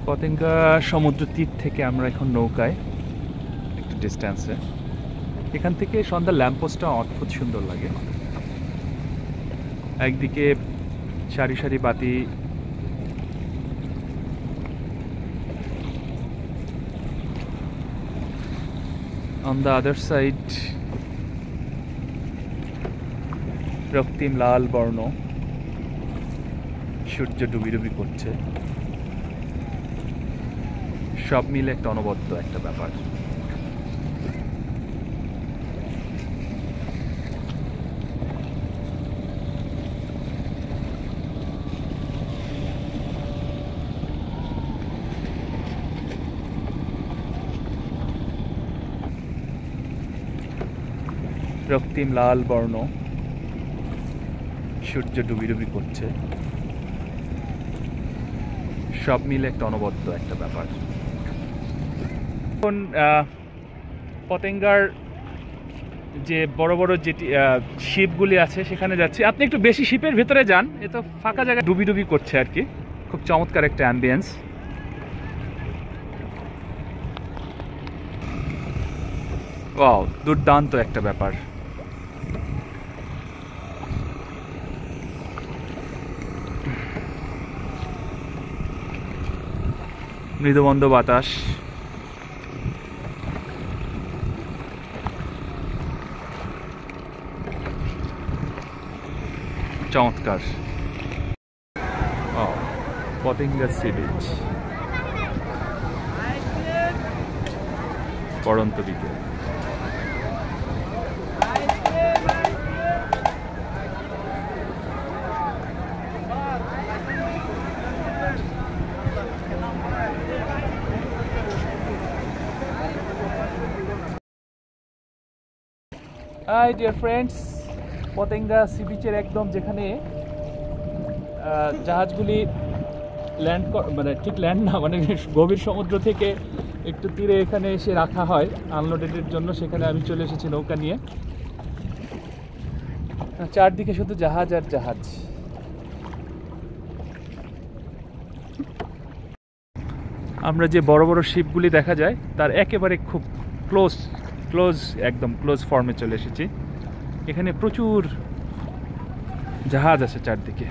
পতেঙ্গা সমুদ্র তীর থেকে আমরা এখন নৌকায় একটু ডিস্ট্যান্সে। এখান থেকে সন্ধ্যার ল্যাম্পপোস্টটা অদ্ভুত সুন্দর লাগে। একদিকে সারি সারি বাতি, on the other side রক্তিম লাল বর্ণ সূর্য ডুবি ডুবি করছে। সব মিলে একটা অনবদ্য একটা ব্যাপার। রক্তিম লাল বর্ণ সূর্য ডুবি ডুবি করছে। সব মিলে একটা অনবদ্য একটা ব্যাপার। এখন পতেঙ্গার যে বড় বড় যেটি শিপগুলি আছে সেখানে যাচ্ছি। আপনি একটু বেশি শিপের ভেতরে যান, এ তো ফাঁকা জায়গা ডুবি ডুবি করছে আর কি। খুব চমৎকার একটা অ্যাম্বিয়েন্স। ওয়াও, দুর্দান্ত একটা ব্যাপার। মৃদুমন্দ বাতাস, চমৎকার। পতেঙ্গা সি বিচ, পড়ন্ত বিকেল। Hi dear friends, Patenga sea বিচের একদম যেখানে জাহাজগুলি ল্যান্ড মানে ঠিক ল্যান্ড না, মানে গভীর সমুদ্র থেকে একটু তীরে এখানে এসে রাখা হয় আনলোডেডের জন্য, সেখানে আমি চলে এসেছি নৌকা নিয়ে। চারদিকে শুধু জাহাজ আর জাহাজ। আমরা যে বড় বড় শিপগুলি দেখা যায় তার একেবারে খুব ক্লোজ একদম ক্লোজ ফর্মে চলে এসেছি। এখানে প্রচুর জাহাজ আছে চারদিকে,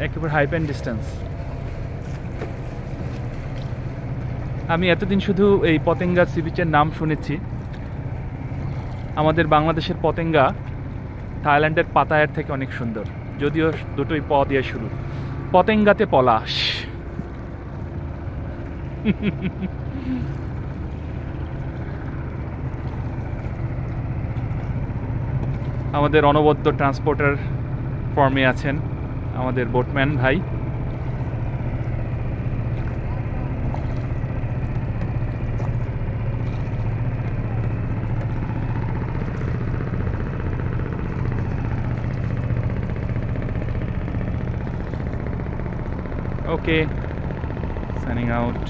একেবারে হাই প্যান ডিস্টেন্স। আমি এতদিন শুধু এই পতেঙ্গা সি বিচের নাম শুনেছি। আমাদের বাংলাদেশের পতেঙ্গা থাইল্যান্ডের পাতায়ার থেকে অনেক সুন্দর, যদিও দুটোই প দিয়ে শুরু। পতেঙ্গাতে পলাশ। আমাদের অনবদ্য ট্রান্সপোর্টার ফর্মে আছেন আমাদের বোটম্যান ভাই। Okay, signing out.